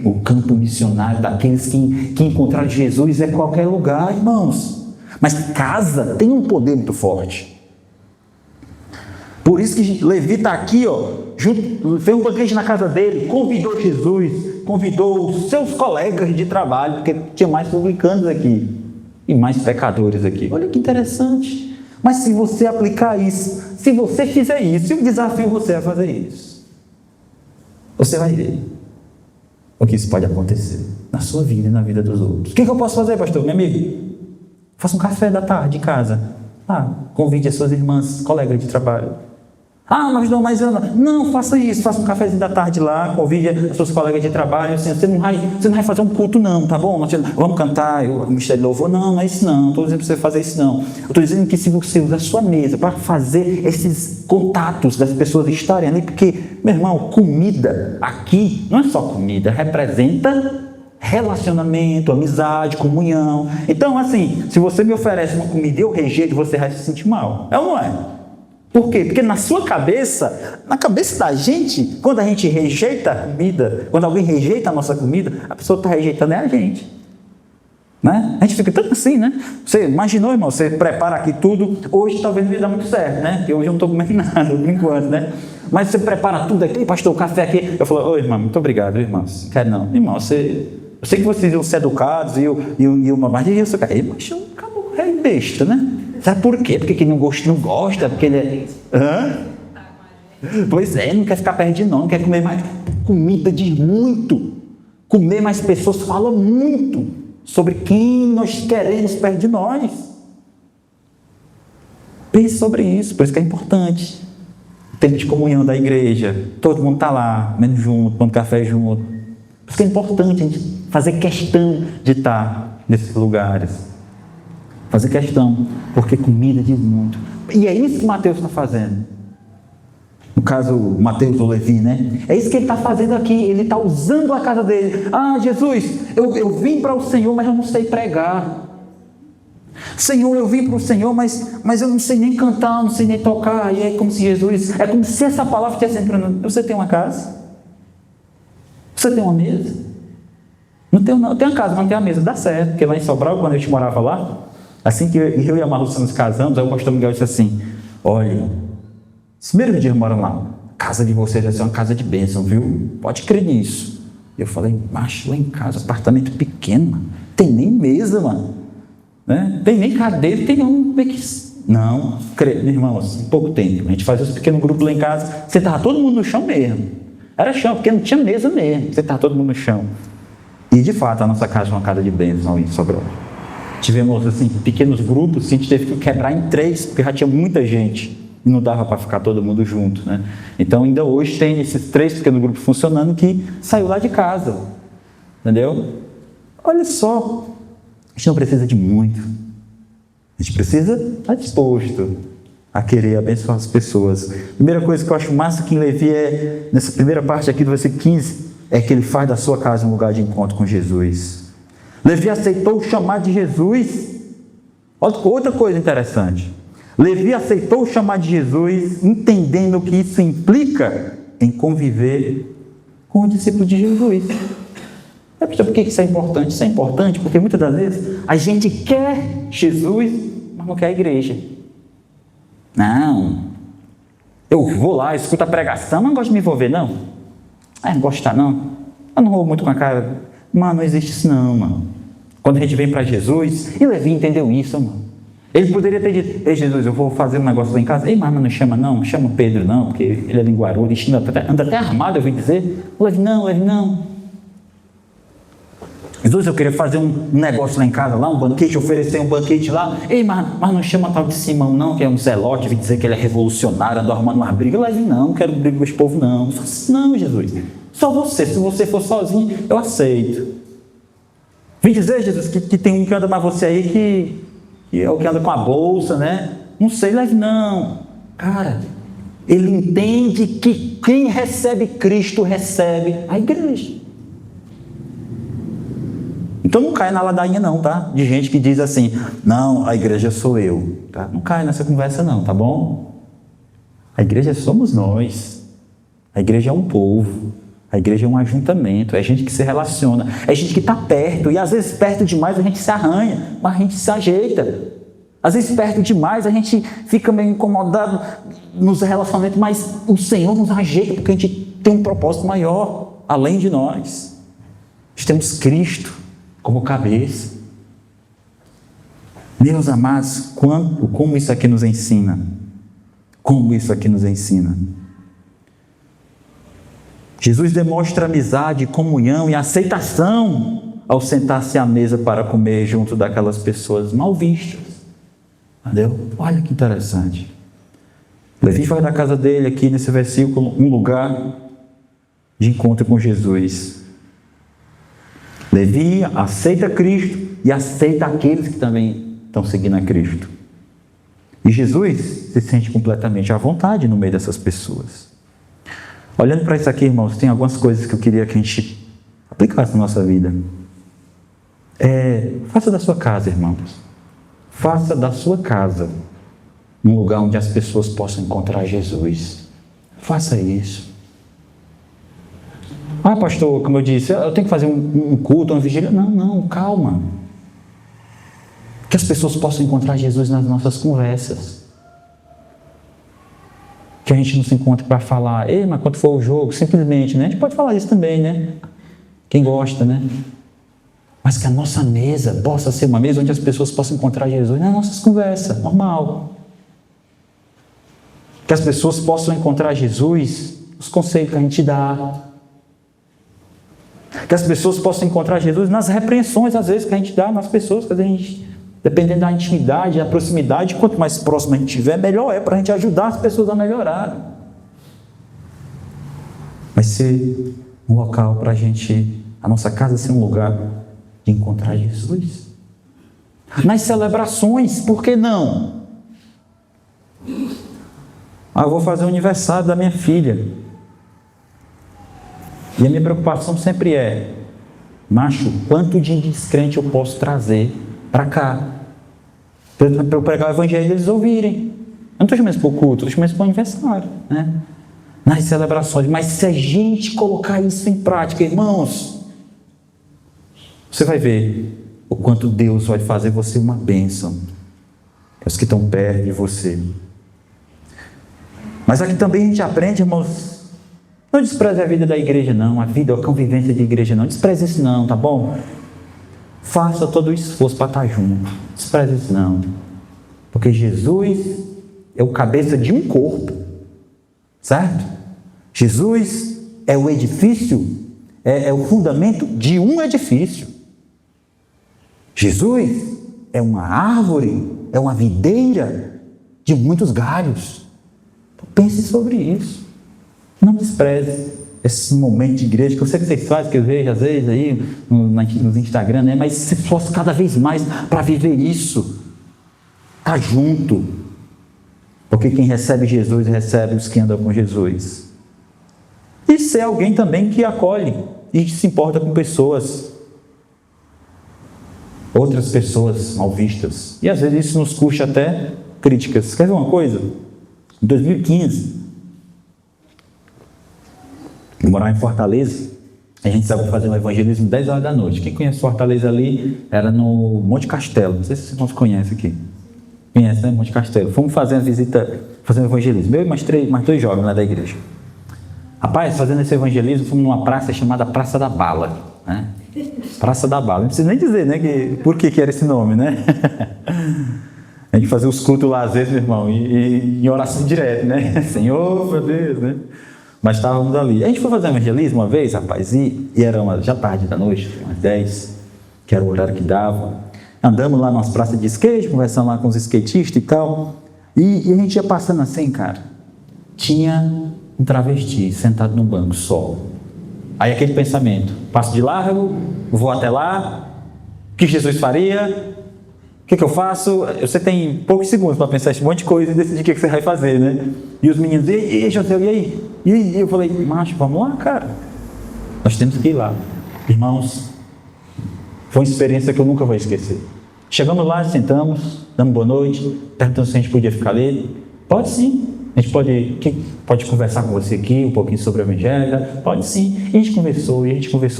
O campo missionário daqueles que encontraram Jesus é qualquer lugar, irmãos. Mas casa tem um poder muito forte. Por isso que Levi está aqui, fez um banquete na casa dele, convidou Jesus, convidou os seus colegas de trabalho, porque tinha mais publicanos aqui e mais pecadores aqui. Olha que interessante. Mas se você aplicar isso, se você fizer isso, eu desafio você a fazer isso, você vai ver o que isso pode acontecer na sua vida e na vida dos outros. O que eu posso fazer, pastor, meu amigo? Faça um café da tarde em casa. Convide as suas irmãs, colegas de trabalho. Mas não, faça isso, faça um cafezinho da tarde lá, convide as suas colegas de trabalho, assim, você não vai fazer um culto não, tá bom? Vamos cantar, o mistério de louvor, não é isso não, não estou dizendo para você fazer isso não. Eu estou dizendo que se você usar a sua mesa para fazer esses contatos das pessoas estarem ali, porque, meu irmão, comida aqui não é só comida, representa relacionamento, amizade, comunhão. Então, assim, se você me oferece uma comida e eu rejeito, você vai se sentir mal, é ou não é? Por quê? Porque na sua cabeça, na cabeça da gente, quando a gente rejeita a comida, quando alguém rejeita a nossa comida, a pessoa está rejeitando a gente. Né? A gente fica tanto assim, né? Você imaginou, irmão, você prepara aqui tudo, hoje talvez não vai dar muito certo, né? Porque hoje eu não estou comendo nada, por enquanto, né? Mas você prepara tudo aqui, pastor, o café aqui. Eu falo, irmão, muito obrigado, irmãos. Não quero não. Irmão, eu sei que vocês iam ser educados e uma mais de isso, cara. Mas eu acabo besta, né? Sabe por quê? Porque quem não gosta, porque ele é... Pois é, não quer ficar perto de não quer comer mais. Comida diz muito. Comer mais pessoas fala muito sobre quem nós queremos perto de nós. Pense sobre isso, por isso que é importante. O tempo de comunhão da igreja, todo mundo está lá, comendo junto, tomando café junto. Por isso que é importante a gente fazer questão de estar nesses lugares. Fazer questão, porque comida diz muito. E é isso que Mateus está fazendo. No caso, Mateus ou Levi, né? É isso que ele está fazendo aqui. Ele está usando a casa dele. Jesus, eu vim para o Senhor, mas eu não sei pregar. Senhor, eu vim para o Senhor, mas eu não sei nem cantar, não sei nem tocar. E é como se Jesus... É como se essa palavra estivesse entrando. Você tem uma casa? Você tem uma mesa? Não tenho, não. Eu tenho uma casa, mas não tenho a mesa. Dá certo, porque lá em Sobral, quando a gente morava lá, assim que eu e a Marussa nos casamos, aí o pastor Miguel disse assim, olha, os primeiros dias moram lá, a casa de vocês vai ser uma casa de bênção, viu? Pode crer nisso. Eu falei, macho, lá em casa, apartamento pequeno, mano. Tem nem mesa, mano. Né? Tem nem cadeira, tem um... Não, meu irmão, assim, pouco tempo. A gente fazia os pequenos grupos lá em casa, você estava todo mundo no chão mesmo. Era chão, porque não tinha mesa mesmo. Você estava todo mundo no chão. E de fato, a nossa casa é uma casa de bênção em Sobral. Tivemos assim, pequenos grupos, a gente teve que quebrar em 3, porque já tinha muita gente e não dava para ficar todo mundo junto, né? Então ainda hoje tem esses 3 pequenos grupos funcionando que saiu lá de casa, entendeu? Olha só, a gente não precisa de muito, a gente precisa estar disposto a querer abençoar as pessoas. Primeira coisa que eu acho massa aqui em Levi é, nessa primeira parte aqui do versículo 15, é que ele faz da sua casa um lugar de encontro com Jesus. Levi aceitou o chamado de Jesus. Outra coisa interessante. Levi aceitou o chamado de Jesus, entendendo que isso implica em conviver com o discípulo de Jesus. Por que isso é importante? Isso é importante porque muitas das vezes a gente quer Jesus, mas não quer a igreja. Não. Eu vou lá, escuto a pregação, mas não gosto de me envolver, não. Não gostar, não. Eu não vou muito com a cara. Mano, não existe isso, não, mano. Quando a gente vem para Jesus, e Levi entendeu isso, mano. Ele poderia ter dito: ei, Jesus, eu vou fazer um negócio lá em casa. Ei, mas não chama, não. Chama Pedro, não, porque ele é linguarudo, anda até armado, eu vim dizer. Levi, não. Jesus, eu queria fazer um negócio lá em casa, lá, um banquete, oferecer um banquete lá. Ei, mas não chama tal de Simão, não, que é um zelote, vim dizer que ele é revolucionário, andou arrumando uma briga. Levi, não quero briga com esse povo, não. Não, Jesus, só você. Se você for sozinho, eu aceito. Vim dizer, Jesus, que tem um que anda mais você aí que é o que anda com a bolsa, né? Não sei, Levi, não. Cara, ele entende que quem recebe Cristo recebe a igreja. Então não cai na ladainha não, tá? De gente que diz assim: não, a igreja sou eu, tá? Não cai nessa conversa não, tá bom? A igreja somos nós. A igreja é um povo. A igreja é um ajuntamento. É gente que se relaciona. É gente que está perto. E às vezes perto demais a gente se arranha, mas a gente se ajeita. Às vezes perto demais a gente fica meio incomodado nos relacionamentos, mas o Senhor nos ajeita porque a gente tem um propósito maior, além de nós. Nós temos Cristo como cabeça. Meus amados, como isso aqui nos ensina? Como isso aqui nos ensina? Jesus demonstra amizade, comunhão e aceitação ao sentar-se à mesa para comer junto daquelas pessoas mal vistas. Entendeu? Olha que interessante. Levi faz da casa dele aqui nesse versículo um lugar de encontro com Jesus. Levi aceita Cristo e aceita aqueles que também estão seguindo a Cristo. E Jesus se sente completamente à vontade no meio dessas pessoas. Olhando para isso aqui, irmãos, tem algumas coisas que eu queria que a gente aplicasse na nossa vida. Faça da sua casa, irmãos. Faça da sua casa um lugar onde as pessoas possam encontrar Jesus. Faça isso. Ah, pastor, como eu disse, eu tenho que fazer um culto, uma vigília. Não, calma. Que as pessoas possam encontrar Jesus nas nossas conversas. Que a gente não se encontre para falar: ei, mas quando for o jogo, simplesmente, né? A gente pode falar isso também, né? Quem gosta, né? Mas que a nossa mesa possa ser uma mesa onde as pessoas possam encontrar Jesus nas nossas conversas, normal. Que as pessoas possam encontrar Jesus nos conselhos que a gente dá. Que as pessoas possam encontrar Jesus nas repreensões, às vezes, que a gente dá nas pessoas, que a gente, dependendo da intimidade, da proximidade, quanto mais próximo a gente estiver, melhor é para a gente ajudar as pessoas a melhorarem. Vai ser um local para a nossa casa ser um lugar de encontrar Jesus. Nas celebrações, por que não? Eu vou fazer o aniversário da minha filha. E a minha preocupação sempre é: macho, quanto de descrente eu posso trazer para cá? Para eu pregar o evangelho e eles ouvirem. Eu não estou chamando isso para o culto, estou chamando isso para o aniversário, né? Nas celebrações. Mas se a gente colocar isso em prática, irmãos, você vai ver o quanto Deus vai fazer você uma bênção. Os que estão perto de você. Mas aqui também a gente aprende, irmãos, não despreze a vida da igreja não, a vida, a convivência de igreja não, despreze isso não, tá bom? Faça todo o esforço para estar junto, despreze isso não, porque Jesus é o cabeça de um corpo, certo? Jesus é o edifício, é o fundamento de um edifício. Jesus é uma árvore, é uma videira de muitos galhos. Então, pense sobre isso. Não despreze esse momento de igreja, que eu sei que vocês fazem, que eu vejo às vezes aí nos Instagram, né? Mas se esforce cada vez mais para viver isso. Tá junto. Porque quem recebe Jesus, recebe os que andam com Jesus. E ser alguém também que acolhe e se importa com pessoas. Outras pessoas mal vistas. E às vezes isso nos custa até críticas. Quer ver uma coisa? Em 2015... eu morava em Fortaleza, a gente saiu fazer um evangelismo 10 horas da noite. Quem conhece Fortaleza ali, era no Monte Castelo, não sei se vocês conhecem aqui. Conhece, né? Monte Castelo. Fomos fazer uma visita, fazendo evangelismo. Eu e mais dois jovens lá da igreja. Rapaz, fazendo esse evangelismo, fomos numa praça chamada Praça da Bala, né? Praça da Bala. Não precisa nem dizer, né? Por que era esse nome, né? A gente fazia os cultos lá às vezes, meu irmão, e em oração direto, né? Senhor, meu Deus, né? Mas estávamos ali. A gente foi fazer evangelismo uma vez, rapaz, e era já tarde da noite, umas 10, que era o horário que dava. Andamos lá nas praças de skate, conversando lá com os skatistas e tal. E a gente ia passando assim, cara. Tinha um travesti sentado num banco só. Aí aquele pensamento, passo de largo, vou até lá, o que Jesus faria? O que eu faço? Você tem poucos segundos para pensar esse monte de coisa e decidir o que você vai fazer, né? E os meninos, e aí, José, e aí? E eu falei, macho, vamos lá, cara. Nós temos que ir lá. Irmãos, foi uma experiência que eu nunca vou esquecer. Chegamos lá, sentamos, damos boa noite, perguntamos se a gente podia ficar ali. Pode sim. A gente pode conversar com você aqui um pouquinho sobre o Evangelho? Pode sim. E a gente conversou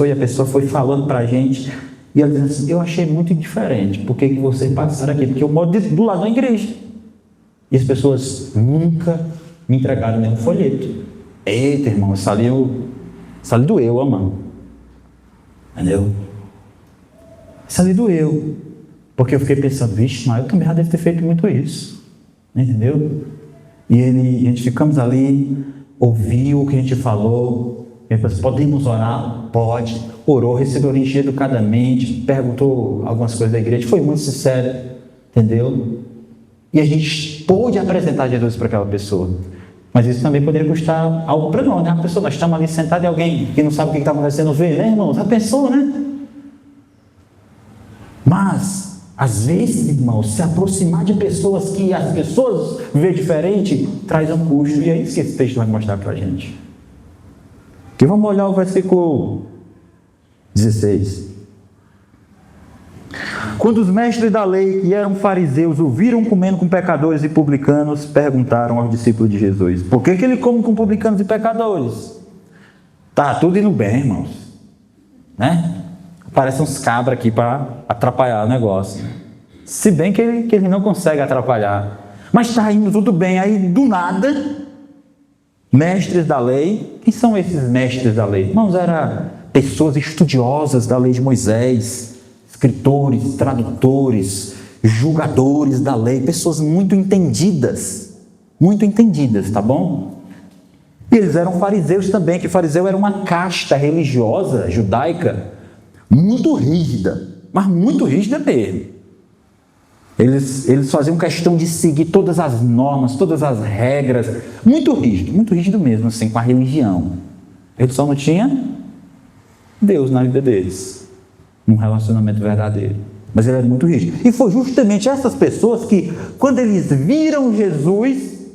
e a pessoa foi falando para a gente. E ela dizendo assim, eu achei muito diferente. Por que vocês passaram aqui? Porque eu moro do lado da igreja. E as pessoas nunca me entregaram nenhum folheto. Eita, irmão, essa ali doeu, ó, mano. Entendeu? Essa ali doeu. Porque eu fiquei pensando, vixe, mas eu também já devo ter feito muito isso. Entendeu? E a gente ficamos ali, ouviu o que a gente falou. Ele falou assim, podemos orar? Pode. Orou, recebeu orientação educadamente, perguntou algumas coisas da igreja, foi muito sincero, entendeu? E a gente pôde apresentar Jesus para aquela pessoa. Mas isso também poderia custar algo para nós, né? A pessoa, nós estamos ali sentados e alguém que não sabe o que está acontecendo vê, né, irmão? Já pensou, né? Mas, às vezes, irmão, se aproximar de pessoas que as pessoas vê diferente, traz um custo. E é isso que esse texto vai mostrar para a gente. Que vamos olhar o versículo 16. Quando os mestres da lei, que eram fariseus, o viram comendo com pecadores e publicanos, perguntaram aos discípulos de Jesus, por que ele come com publicanos e pecadores? Tá tudo indo bem, irmãos, né? Aparecem uns cabras aqui para atrapalhar o negócio, se bem que ele não consegue atrapalhar, mas está indo tudo bem. Aí do nada, mestres da lei. Quem são esses mestres da lei? Irmãos, eram pessoas estudiosas da lei de Moisés, escritores, tradutores, julgadores da lei, pessoas muito entendidas, tá bom? E eles eram fariseus também, que fariseu era uma casta religiosa judaica muito rígida, mas muito rígida mesmo. Eles faziam questão de seguir todas as normas, todas as regras, muito rígido mesmo, assim, com a religião. Eles só não tinham Deus na vida deles, num relacionamento verdadeiro. Mas ele era muito rígido. E foi justamente essas pessoas que, quando eles viram Jesus,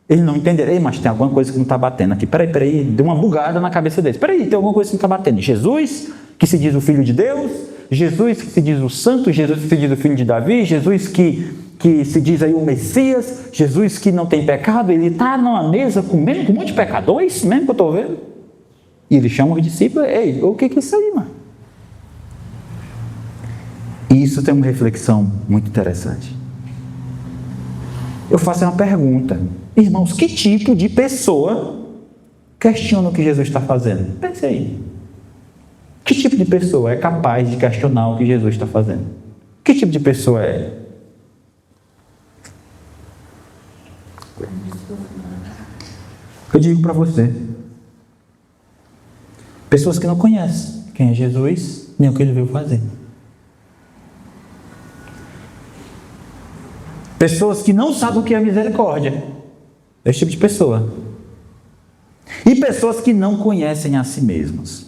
eles não entenderam. Ei, mas tem alguma coisa que não está batendo aqui. Peraí, deu uma bugada na cabeça deles. Peraí, tem alguma coisa que não está batendo. Jesus, que se diz o Filho de Deus, Jesus que se diz o Santo, Jesus que se diz o Filho de Davi, Jesus que se diz aí o Messias, Jesus que não tem pecado, ele está numa mesa comendo com um monte de pecador, é isso mesmo que eu estou vendo? E ele chama os discípulos, ei, o que é isso aí, mano? E isso tem uma reflexão muito interessante. Eu faço uma pergunta, irmãos, que tipo de pessoa questiona o que Jesus está fazendo? Pense aí. Que tipo de pessoa é capaz de questionar o que Jesus está fazendo? Que tipo de pessoa é? Eu digo para você. Pessoas que não conhecem quem é Jesus, nem o que ele veio fazer. Pessoas que não sabem o que é misericórdia. Esse tipo de pessoa. E pessoas que não conhecem a si mesmas.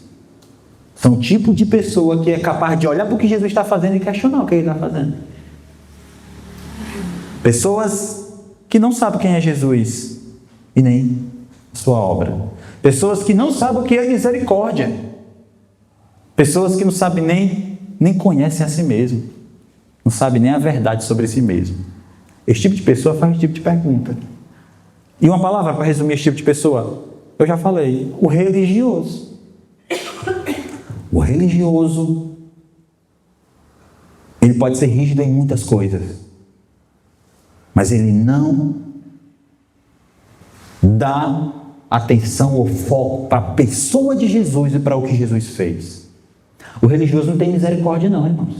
São o tipo de pessoa que é capaz de olhar para o que Jesus está fazendo e questionar o que ele está fazendo. Pessoas que não sabem quem é Jesus e nem sua obra. Pessoas que não sabem o que é misericórdia. Pessoas que não sabem nem conhecem a si mesmo. Não sabem nem a verdade sobre si mesmo. Esse tipo de pessoa faz esse tipo de pergunta. E uma palavra para resumir esse tipo de pessoa? Eu já falei. O religioso. O religioso, ele pode ser rígido em muitas coisas. mas ele não dá atenção ou foco para a pessoa de Jesus e para o que Jesus fez. O religioso não tem misericórdia não, irmãos.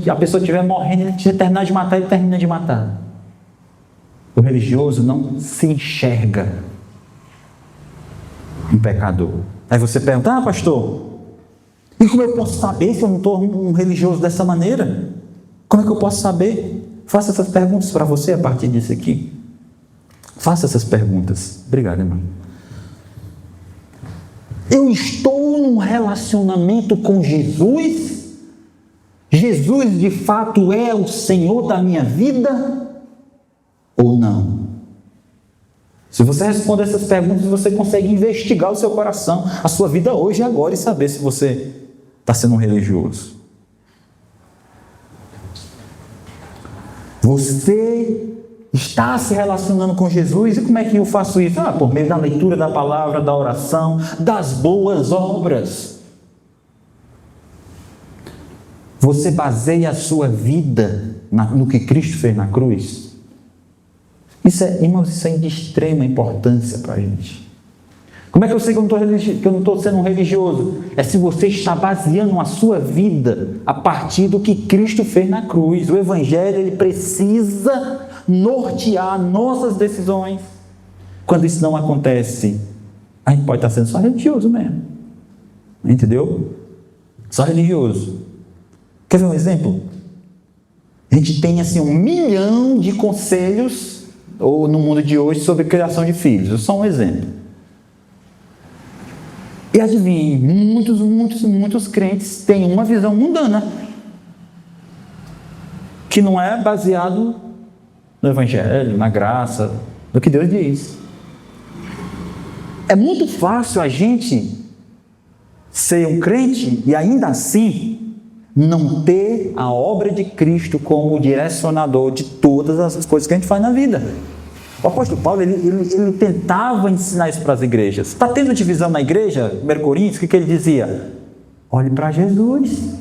A pessoa estiver morrendo, ele tiver terminar de matar, ele termina de matar. O religioso não se enxerga um pecador. Aí você pergunta, pastor, e como eu posso saber se eu não estou um religioso dessa maneira? Como é que eu posso saber? Faça essas perguntas para você a partir disso aqui. Faça essas perguntas. Obrigado, irmão. Eu estou num relacionamento com Jesus? Jesus de fato é o Senhor da minha vida? Ou não? Se você responder essas perguntas, você consegue investigar o seu coração, a sua vida hoje e agora, e saber se você está sendo um religioso. Você está se relacionando com Jesus, e como é que eu faço isso? Por meio da leitura da palavra, da oração, das boas obras. Você baseia a sua vida no que Cristo fez na cruz? Irmãos, isso é de extrema importância para a gente. Como é que eu sei que eu não estou sendo um religioso? É se você está baseando a sua vida a partir do que Cristo fez na cruz. O Evangelho, ele precisa nortear nossas decisões. Quando isso não acontece, a gente pode estar sendo só religioso mesmo. Entendeu? Só religioso. Quer ver um exemplo? A gente tem assim 1 milhão de conselhos ou no mundo de hoje sobre criação de filhos. Só um exemplo. E adivinhem, muitos crentes têm uma visão mundana que não é baseado no Evangelho, na graça, no que Deus diz. É muito fácil a gente ser um crente e ainda assim não ter a obra de Cristo como direcionador de todas as coisas que a gente faz na vida. O apóstolo Paulo, ele tentava ensinar isso para as igrejas. Está tendo divisão na igreja, 1 Coríntios, o que ele dizia? Olhe para Jesus.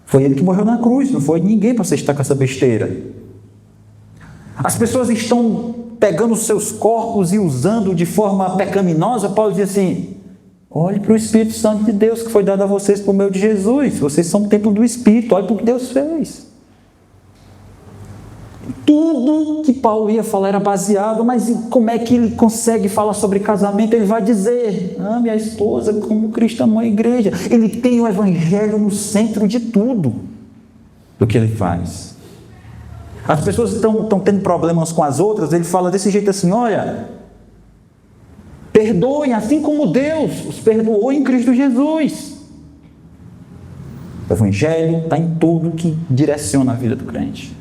Foi ele que morreu na cruz, não foi ninguém para você estar com essa besteira. As pessoas estão pegando os seus corpos e usando de forma pecaminosa. Paulo diz assim, olhe para o Espírito Santo de Deus que foi dado a vocês por meio de Jesus. Vocês são o templo do Espírito, olhe para o que Deus fez. Tudo que Paulo ia falar era baseado, mas como é que ele consegue falar sobre casamento? Ele vai dizer, ame a esposa como Cristo amou a igreja. Ele tem o Evangelho no centro de tudo do que ele faz. As pessoas estão tendo problemas com as outras, ele fala desse jeito assim, olha, perdoem assim como Deus os perdoou em Cristo Jesus. O Evangelho está em tudo que direciona a vida do crente.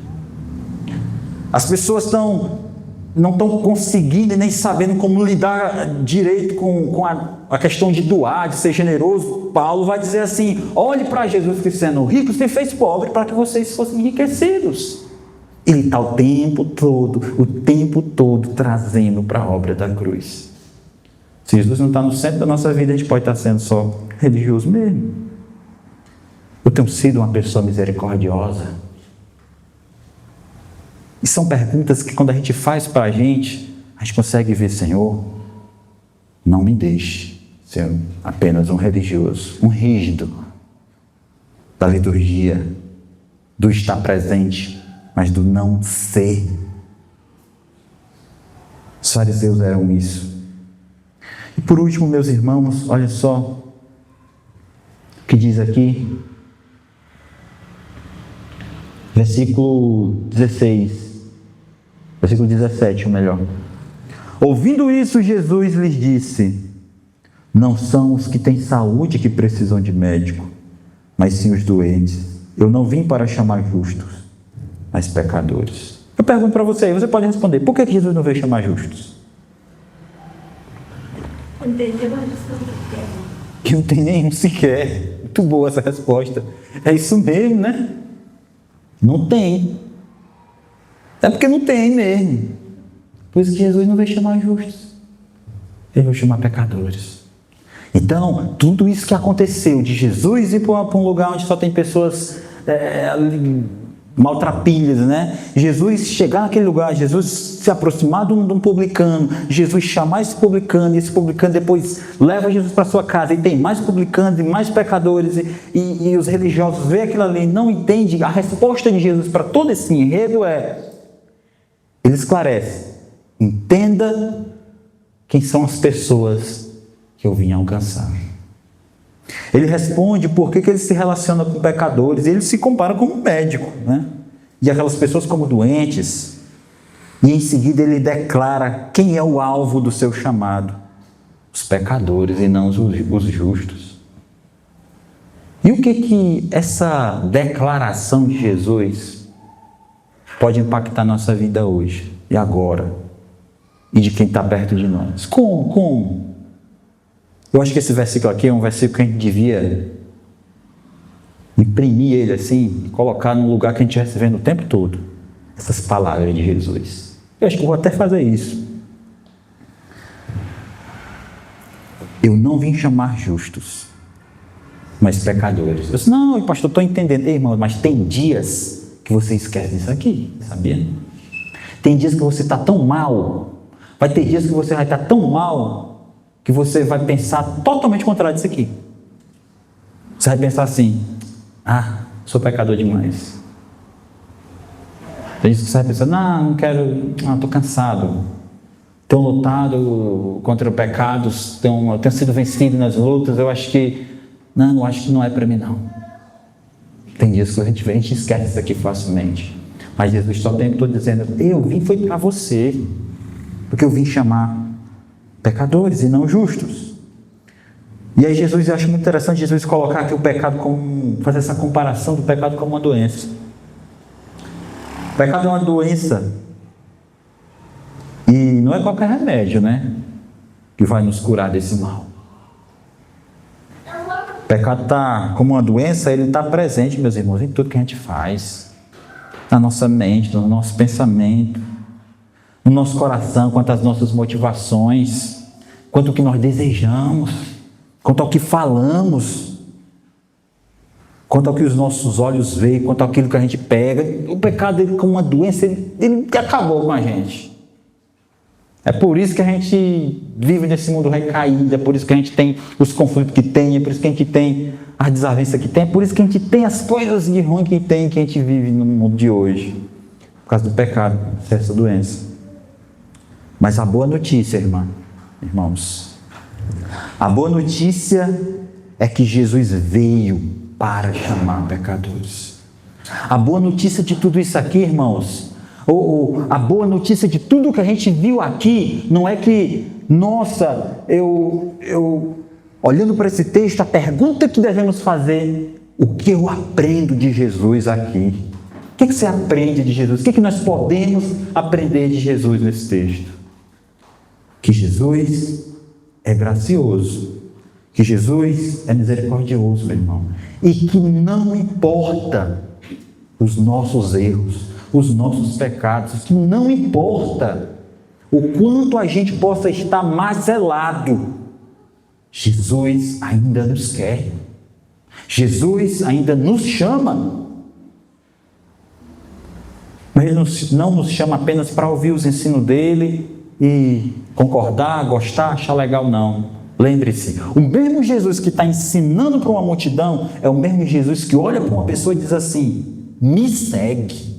As pessoas não estão conseguindo nem sabendo como lidar direito com a questão de doar, de ser generoso. Paulo vai dizer assim, olhe para Jesus que sendo rico, se fez pobre para que vocês fossem enriquecidos. Ele está o tempo todo trazendo para a obra da cruz. Se Jesus não está no centro da nossa vida, a gente pode estar sendo só religioso mesmo. Eu tenho sido uma pessoa misericordiosa. E são perguntas que quando a gente faz para a gente consegue ver, Senhor, não me deixe ser apenas um religioso, um rígido da liturgia, do estar presente, mas do não ser. Os fariseus eram isso. E por último, meus irmãos, olha só o que diz aqui, versículo 17, ou melhor. Ouvindo isso, Jesus lhes disse, não são os que têm saúde que precisam de médico, mas sim os doentes. Eu não vim para chamar justos, mas pecadores. Eu pergunto para você pode responder, por que Jesus não veio chamar justos? Que não tem nenhum sequer. Muito boa essa resposta. É isso mesmo, né? Não tem. É porque não tem mesmo. Por isso que Jesus não veio chamar justos. Ele veio chamar pecadores. Então, tudo isso que aconteceu de Jesus ir para um lugar onde só tem pessoas maltrapilhas, né? Jesus chegar naquele lugar, Jesus se aproximar de um publicano, Jesus chamar esse publicano, e esse publicano depois leva Jesus para sua casa, e tem mais publicanos e mais pecadores, e os religiosos veem aquilo ali e não entendem. A resposta de Jesus para todo esse enredo ele esclarece: entenda quem são as pessoas que eu vim alcançar. Ele responde por que ele se relaciona com pecadores, e ele se compara como médico, né? E aquelas pessoas como doentes, e em seguida ele declara quem é o alvo do seu chamado: os pecadores e não os justos. E o que essa declaração de Jesus pode impactar nossa vida hoje e agora, e de quem está perto de nós? Como? Eu acho que esse versículo aqui é um versículo que a gente devia imprimir ele assim, e colocar num lugar que a gente estivesse vendo o tempo todo essas palavras de Jesus. Eu acho que eu vou até fazer isso. Eu não vim chamar justos, mas pecadores. Eu disse: não, pastor, estou entendendo. Ei, irmão, mas tem dias que você esquece disso aqui, sabia? Tem dias que você está tão mal, vai ter dias que você vai estar tão mal, que você vai pensar totalmente contrário disso aqui. Você vai pensar assim: sou pecador demais. Tem dias que você vai pensar: não quero, estou cansado, tenho lutado contra pecados, eu tenho sido vencido nas lutas, eu acho que não é para mim não. Tem dias que a gente esquece isso aqui facilmente, mas Jesus só tem todo dizendo: eu vim foi para você, porque eu vim chamar pecadores e não justos. E aí Jesus, eu acho muito interessante Jesus colocar aqui o pecado como, fazer essa comparação do pecado como uma doença. O pecado é uma doença, e não é qualquer remédio, né, que vai nos curar desse mal. O pecado está como uma doença, ele está presente, meus irmãos, em tudo que a gente faz, na nossa mente, no nosso pensamento, no nosso coração, quanto às nossas motivações, quanto ao que nós desejamos, quanto ao que falamos, quanto ao que os nossos olhos veem, quanto àquilo que a gente pega. O pecado, ele, como uma doença, ele acabou com a gente. É por isso que a gente vive nesse mundo recaído, é por isso que a gente tem os conflitos que tem, é por isso que a gente tem as desavenças que tem, é por isso que a gente tem as coisas de ruim que tem, que a gente vive no mundo de hoje, por causa do pecado, essa doença. Mas a boa notícia, irmãos, a boa notícia é que Jesus veio para chamar pecadores. A boa notícia de tudo isso aqui, irmãos, a boa notícia de tudo que a gente viu aqui, não é que, nossa, olhando para esse texto, a pergunta que devemos fazer: o que eu aprendo de Jesus aqui? O que você aprende de Jesus? O que nós podemos aprender de Jesus nesse texto? Que Jesus é gracioso, que Jesus é misericordioso, meu irmão, e que não importa os nossos erros, os nossos pecados, que não importa o quanto a gente possa estar mazelado, Jesus ainda nos quer, Jesus ainda nos chama. Mas Ele não nos chama apenas para ouvir os ensinos dele e concordar, gostar, achar legal, não. Lembre-se, o mesmo Jesus que está ensinando para uma multidão é o mesmo Jesus que olha para uma pessoa e diz assim: me segue.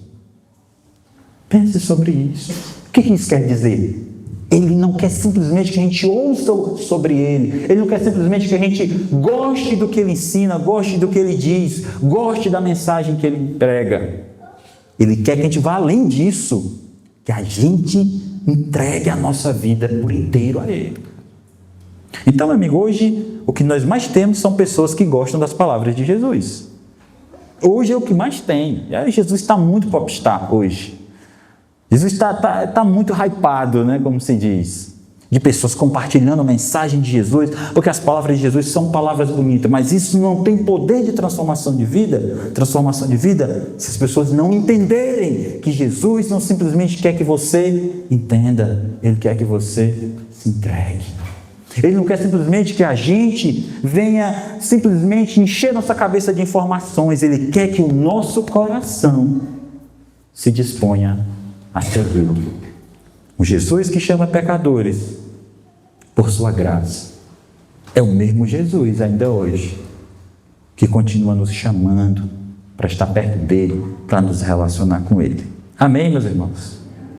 Pense sobre isso. O que isso quer dizer? Ele não quer simplesmente que a gente ouça sobre Ele. Ele não quer simplesmente que a gente goste do que Ele ensina, goste do que Ele diz, goste da mensagem que Ele prega. Ele quer que a gente vá além disso, que a gente entregue a nossa vida por inteiro a Ele. Então, meu amigo, hoje o que nós mais temos são pessoas que gostam das palavras de Jesus. Hoje é o que mais tem. Jesus está muito popstar hoje. Jesus está muito hypado, né, como se diz, de pessoas compartilhando a mensagem de Jesus, porque as palavras de Jesus são palavras bonitas, mas isso não tem poder de transformação de vida. Transformação de vida, se as pessoas não entenderem que Jesus não simplesmente quer que você entenda, Ele quer que você se entregue. Ele não quer simplesmente que a gente venha simplesmente encher nossa cabeça de informações. Ele quer que o nosso coração se disponha a segui-lo. Um Jesus que chama pecadores por sua graça. É o mesmo Jesus ainda hoje, que continua nos chamando para estar perto dele, para nos relacionar com ele. Amém, meus irmãos?